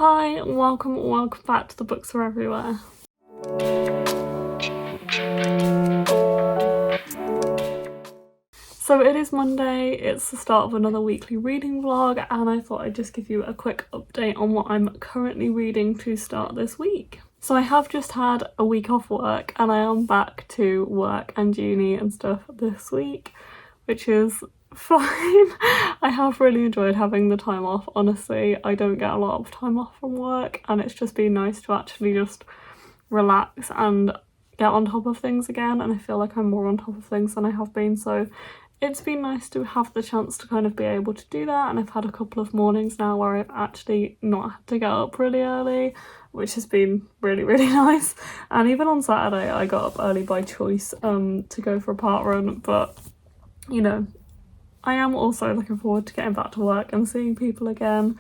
Hi, welcome back to The Books Are Everywhere. So it is Monday, it's the start of another weekly reading vlog, and I thought I'd just give you a quick update on what I'm currently reading to start this week. So I have just had a week off work and I am back to work and uni and stuff this week, which is fine. I have really enjoyed having the time off, honestly. I don't get a lot of time off from work and it's just been nice to actually just relax and get on top of things again, and I feel like I'm more on top of things than I have been, so it's been nice to have the chance to kind of be able to do that. And I've had a couple of mornings now where I've actually not had to get up really early, which has been really nice. And even on Saturday I got up early by choice to go for a park run, but you know, I am also looking forward to getting back to work and seeing people again.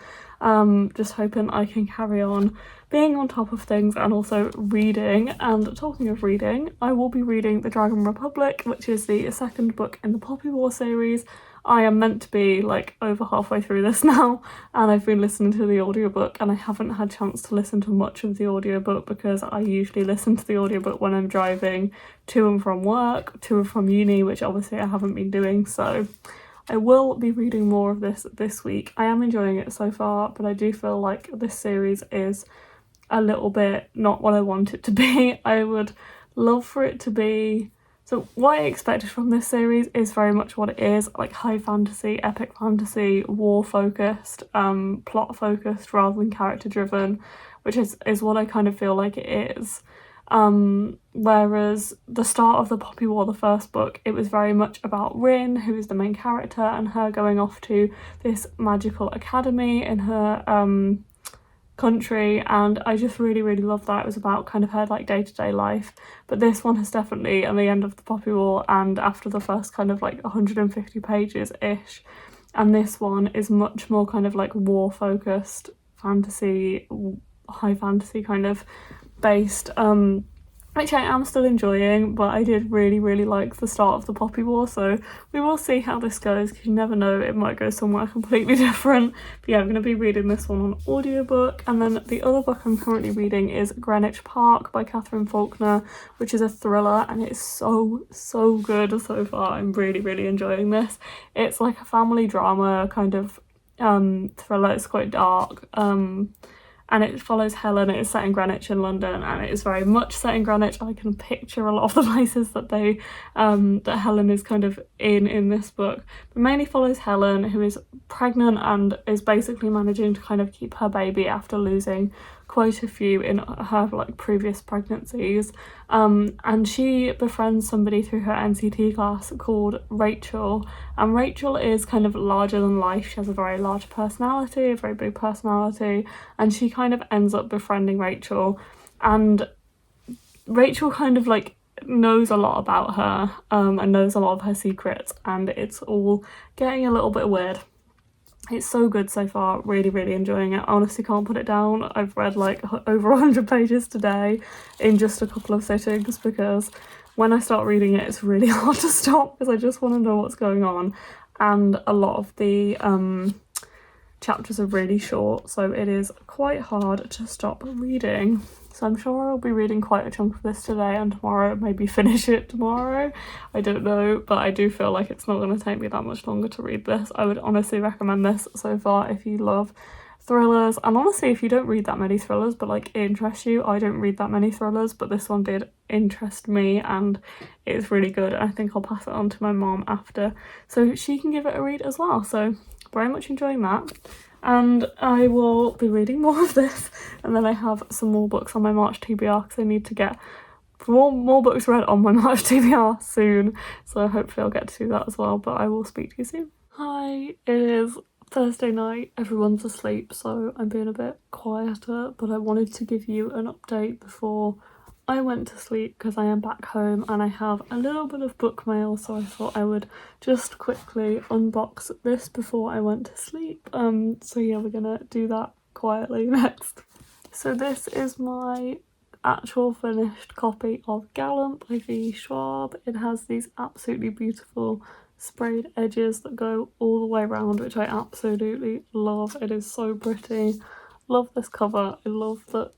Just hoping I can carry on being on top of things and also reading. And talking of reading, I will be reading The Dragon Republic, which is the second book in the Poppy War series. I am meant to be like over halfway through this now, and I've been listening to the audiobook and I haven't had a chance to listen to much of the audiobook because I usually listen to the audiobook when I'm driving to and from work, to and from uni, which obviously I haven't been doing, so I will be reading more of this week. I am enjoying it so far, but I do feel like this series is a little bit not what I want it to be. I would love for it to be... So what I expected from this series is very much what it is, like high fantasy, epic fantasy, war focused, plot focused rather than character driven, which is what I kind of feel like it is. Whereas the start of the Poppy War, the first book, it was very much about Rin, who is the main character, and her going off to this magical academy in her country, and I just really loved that. It was about kind of her like day-to-day life, but this one has definitely, at the end of the Poppy War and after the first kind of like 150 pages ish, and this one is much more kind of like war focused fantasy, high fantasy kind of based, which I am still enjoying, but I did really like the start of the Poppy War, so we will see how this goes, because you never know, it might go somewhere completely different. But yeah, I'm going to be reading this one on audiobook, and then the other book I'm currently reading is Greenwich Park by Catherine Faulkner, which is a thriller, and it's so good so far. I'm really enjoying this. It's like a family drama kind of thriller. It's quite dark, and it follows Helen. It is set in Greenwich in London, and it is very much set in Greenwich. I can picture a lot of the places that they that Helen is kind of in this book. But mainly follows Helen, who is pregnant and is basically managing to kind of keep her baby after losing quite a few in her like previous pregnancies, and she befriends somebody through her NCT class called Rachel, and Rachel is kind of larger than life. She has a very large personality, a very big personality, and she kind of ends up befriending Rachel, and Rachel kind of like knows a lot about her and knows a lot of her secrets, and it's all getting a little bit weird. It's so good so far, really enjoying it. I honestly can't put it down. I've read like over 100 pages today in just a couple of sittings, because when I start reading it, it's really hard to stop because I just want to know what's going on, and a lot of the chapters are really short, so it is quite hard to stop reading. So I'm sure I'll be reading quite a chunk of this today and tomorrow, maybe finish it tomorrow, I don't know, but I do feel like it's not going to take me that much longer to read this. I would honestly recommend this so far if you love thrillers, and honestly if you don't read that many thrillers but like it interests you. I don't read that many thrillers, but this one did interest me and it's really good. I think I'll pass it on to my mom after so she can give it a read as well, so very much enjoying that. And I will be reading more of this, and then I have some more books on my March TBR because I need to get more books read on my March TBR soon, so hopefully I'll get to do that as well, but I will speak to you soon. Hi, it is Thursday night, everyone's asleep, so I'm being a bit quieter, but I wanted to give you an update before I went to sleep because I am back home and I have a little bit of book mail, so I thought I would just quickly unbox this before I went to sleep. So yeah, we're gonna do that quietly next. So this is my actual finished copy of Gallant by V. Schwab. It has these absolutely beautiful sprayed edges that go all the way around, which I absolutely love. It is so pretty. Love this cover. I love that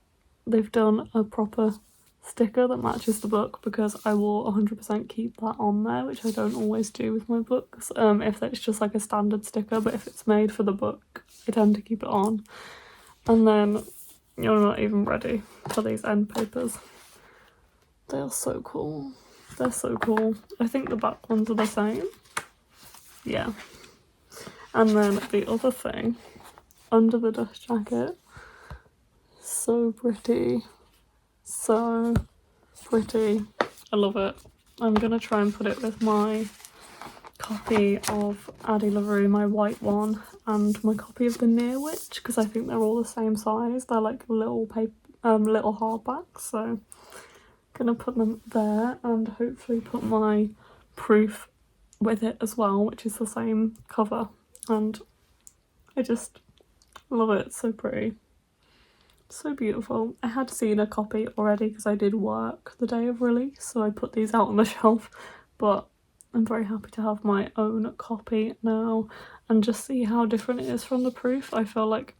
they've done a proper sticker that matches the book, because I will 100% keep that on there, which I don't always do with my books, if it's just like a standard sticker, but if it's made for the book I tend to keep it on. And then you're not even ready for these end papers. They are so cool. They're so cool. I think the back ones are the same. Yeah. And then the other thing, under the dust jacket, so pretty. So pretty. I love it. I'm gonna try and put it with my copy of Addie LaRue, my white one, and my copy of The Near Witch, because I think they're all the same size. They're like little little hardbacks, so gonna put them there, and hopefully put my proof with it as well, which is the same cover. And I just love it. It's so pretty, so beautiful. I had seen a copy already because I did work the day of release, so I put these out on the shelf, but I'm very happy to have my own copy now and just see how different it is from the proof. I feel like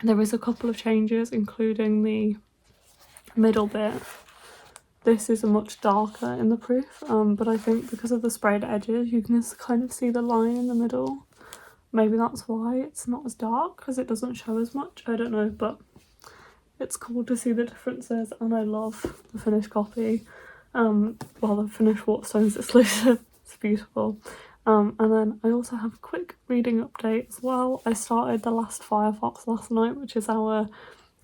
there is a couple of changes, including the middle bit. This is a much darker in the proof, but I think because of the sprayed edges you can just kind of see the line in the middle. Maybe that's why it's not as dark, because it doesn't show as much. I don't know, but it's cool to see the differences, and I love the finished copy. Well, the finished Waterstones exclusive. It's beautiful. And then I also have a quick reading update as well. I started The Last Firefox last night, which is our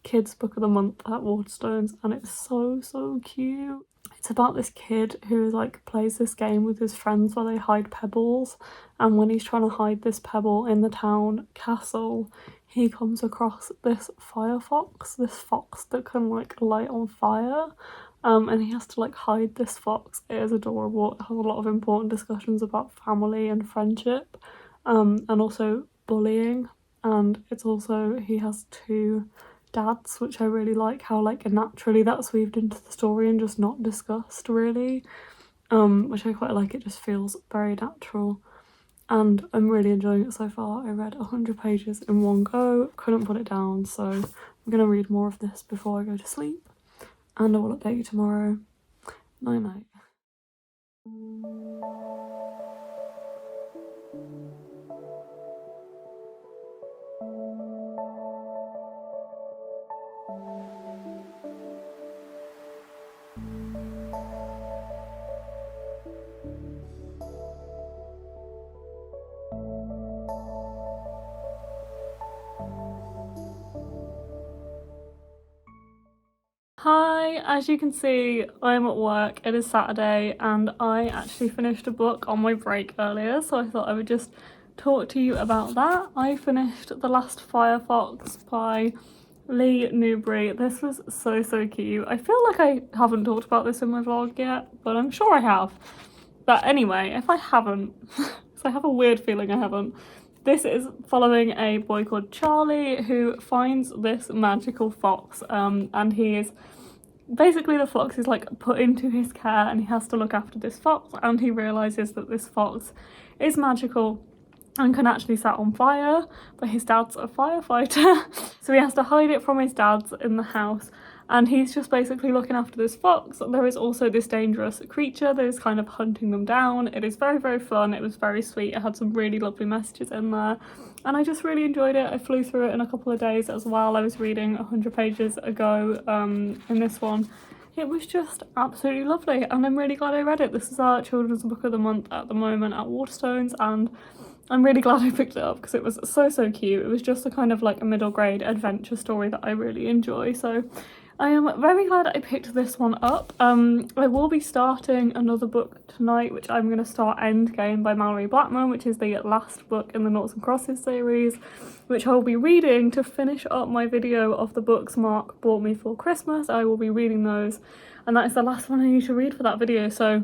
kids book of the month at Waterstones, and it's so cute. It's about this kid who like plays this game with his friends where they hide pebbles, and when he's trying to hide this pebble in the town castle, he comes across this firefox, this fox that can like light on fire, and he has to like hide this fox. It is adorable. It has a lot of important discussions about family and friendship, and also bullying, and it's also, he has 2 dads, which I really like how like naturally that's weaved into the story and just not discussed really, which I quite like. It just feels very natural, and I'm really enjoying it so far. I read 100 pages in one go, couldn't put it down, so I'm gonna read more of this before I go to sleep, and I will update you tomorrow. Night night. Hi, as you can see, I'm at work. It is Saturday and I actually finished a book on my break earlier, so I thought I would just talk to you about that. I finished The Last Firefox by Lee Newberry. This was so cute. I feel like I haven't talked about this in my vlog yet, but I'm sure I have. But anyway, if I haven't, because I have a weird feeling I haven't, this is following a boy called Charlie who finds this magical fox, and he is basically, the fox is like put into his care and he has to look after this fox, and he realizes that this fox is magical and can actually set on fire, but his dad's a firefighter so he has to hide it from his dad's in the house, and he's just basically looking after this fox. There is also this dangerous creature that is kind of hunting them down. It is very fun. It was very sweet. It had some really lovely messages in there, and I just really enjoyed it. I flew through it in a couple of days as well. I was reading 100 pages ago in this one. It was just absolutely lovely, and I'm really glad I read it. This is our children's book of the month at the moment at Waterstones, and I'm really glad I picked it up because it was so cute. It was just a kind of like a middle grade adventure story that I really enjoy, so I am very glad I picked this one up. I will be starting another book tonight, which I'm going to start Endgame by Malorie Blackman, which is the last book in the Noughts and Crosses series, which I will be reading to finish up my video of the books Mark bought me for Christmas. I will be reading those, and that is the last one I need to read for that video, so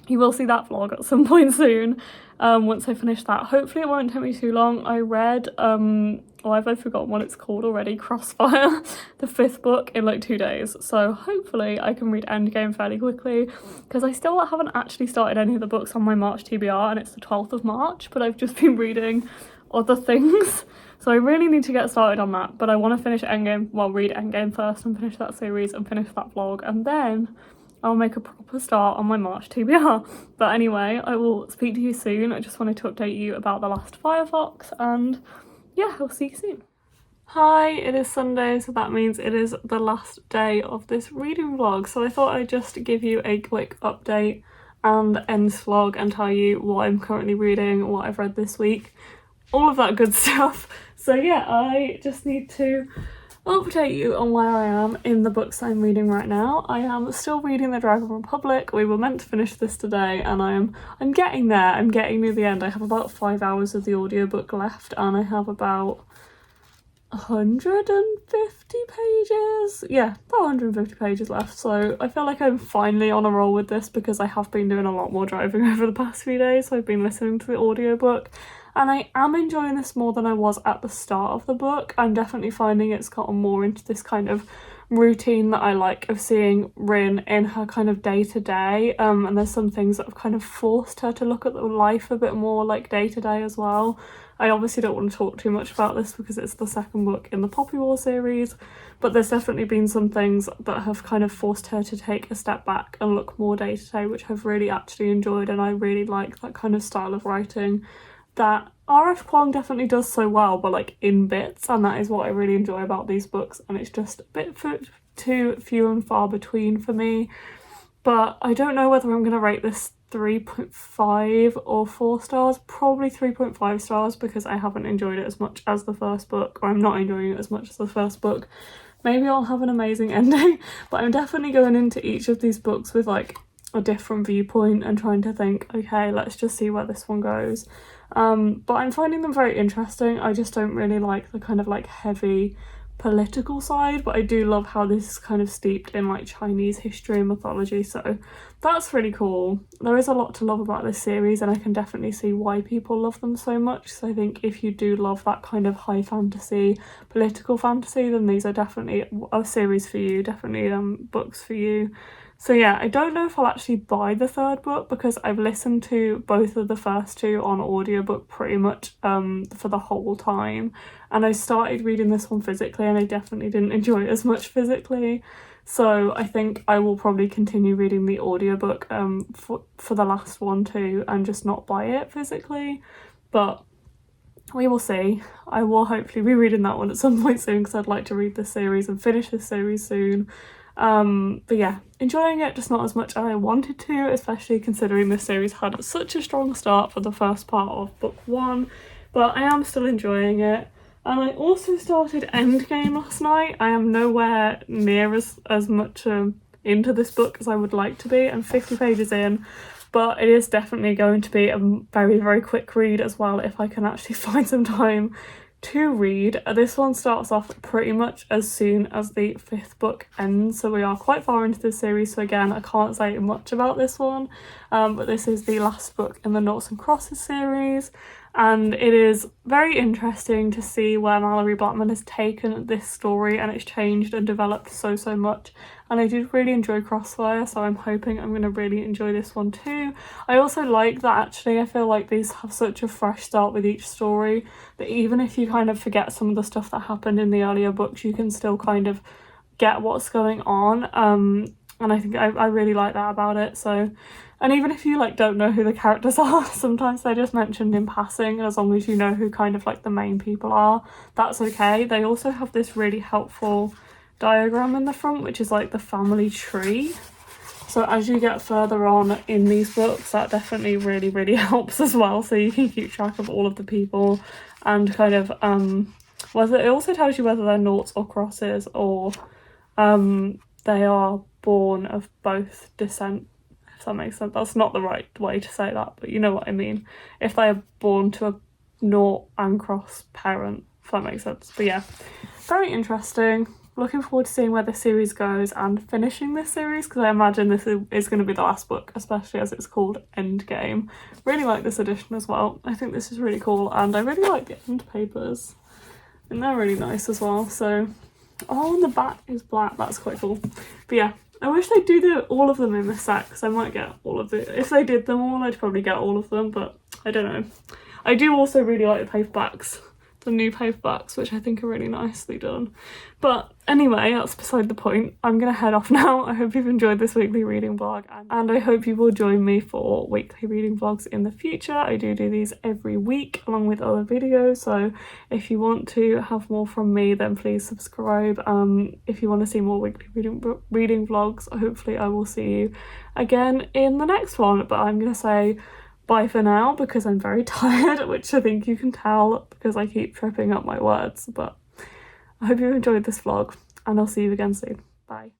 you will see that vlog at some point soon, once I finish that. Hopefully it won't take me too long. I read, I've forgotten what it's called already, Crossfire, the 5th book, in like 2 days. So hopefully I can read Endgame fairly quickly, because I still haven't actually started any of the books on my March TBR, and it's the 12th of March, but I've just been reading other things. So I really need to get started on that, but I want to finish Endgame, well, read Endgame first and finish that series and finish that vlog, and then I'll make a proper start on my March TBR. But anyway, I will speak to you soon. I just wanted to update you about the last Firefox, and yeah, I'll see you soon. Hi, it is Sunday, so that means it is the last day of this reading vlog. So I thought I'd just give you a quick update and end vlog and tell you what I'm currently reading, what I've read this week, all of that good stuff. So yeah, I just need to update you on where I am in the books I'm reading right now. I am still reading The Dragon Republic. We were meant to finish this today, and I'm getting there. I'm getting near the end. I have about 5 hours of the audiobook left, and I have about 150 pages. Yeah, about 150 pages left. So I feel like I'm finally on a roll with this because I have been doing a lot more driving over the past few days. So I've been listening to the audiobook. And I am enjoying this more than I was at the start of the book. I'm definitely finding it's gotten more into this kind of routine that I like of seeing Rin in her kind of day-to-day. And there's some things that have kind of forced her to look at the life a bit more like day-to-day as well. I obviously don't want to talk too much about this because it's the second book in the Poppy War series, but there's definitely been some things that have kind of forced her to take a step back and look more day-to-day, which I've really actually enjoyed, and I really like that kind of style of writing that R.F. Kuang definitely does so well, but like in bits, and that is what I really enjoy about these books, and it's just a bit too few and far between for me. But I don't know whether I'm going to rate this 3.5 or 4 stars, probably 3.5 stars because I haven't enjoyed it as much as the first book, or I'm not enjoying it as much as the first book. Maybe I'll have an amazing ending, but I'm definitely going into each of these books with like a different viewpoint and trying to think, okay, let's just see where this one goes. But I'm finding them very interesting. I just don't really like the kind of like heavy political side, but I do love how this is kind of steeped in like Chinese history and mythology, so that's really cool. There is a lot to love about this series, and I can definitely see why people love them so much. So I think if you do love that kind of high fantasy, political fantasy, then these are definitely a series for you, definitely books for you. So yeah, I don't know if I'll actually buy the third book because I've listened to both of the first two on audiobook pretty much for the whole time, and I started reading this one physically and I definitely didn't enjoy it as much physically. So I think I will probably continue reading the audiobook for the last one too and just not buy it physically, but we will see. I will hopefully be reading that one at some point soon because I'd like to read this series and finish this series soon. But yeah, enjoying it, just not as much as I wanted to, especially considering this series had such a strong start for the first part of book 1, but I am still enjoying it. And I also started Endgame last night. I am nowhere near as much into this book as I would like to be. I'm 50 pages in, but it is definitely going to be a very, very quick read as well if I can actually find some time to read. This one starts off pretty much as soon as the 5th book ends, so we are quite far into this series, so again I can't say much about this one, but this is the last book in the Noughts and Crosses series, and it is very interesting to see where Malorie Blackman has taken this story, and it's changed and developed so much, and I did really enjoy Crossfire, so I'm hoping I'm going to really enjoy this one too. I also like that actually I feel like these have such a fresh start with each story that even if you kind of forget some of the stuff that happened in the earlier books, you can still kind of get what's going on, and I think I really like that about it. So, and even if you like don't know who the characters are, sometimes they're just mentioned in passing, and as long as you know who kind of like the main people are, that's okay. They also have this really helpful diagram in the front, which is like the family tree. So as you get further on in these books, that definitely really helps as well, so you can keep track of all of the people and kind of whether it also tells you whether they're noughts or crosses, or they are born of both descent, if that makes sense. That's not the right way to say that, but you know what I mean. If they are born to a nought and cross parent, if that makes sense. But yeah, very interesting. Looking forward to seeing where this series goes and finishing this series, because I imagine this is going to be the last book, especially as it's called Endgame. Really like this edition as well. I think this is really cool, and I really like the end papers, and they're really nice as well. So, oh, and the back is black. That's quite cool. But yeah, I wish they'd do all of them in this set, because I might get all of it. If they did them all, I'd probably get all of them, but I don't know. I do also really like the paperbacks. the new paperbacks, which I think are really nicely done. But anyway, that's beside the point. I'm gonna head off now. I hope you've enjoyed this weekly reading vlog, and I hope you will join me for weekly reading vlogs in the future. I do these every week along with other videos, so if you want to have more from me, then please subscribe. If you want to see more weekly reading vlogs, hopefully I will see you again in the next one. But I'm gonna say bye for now because I'm very tired, which I think you can tell because I keep tripping up my words. But I hope you enjoyed this vlog, and I'll see you again soon. Bye.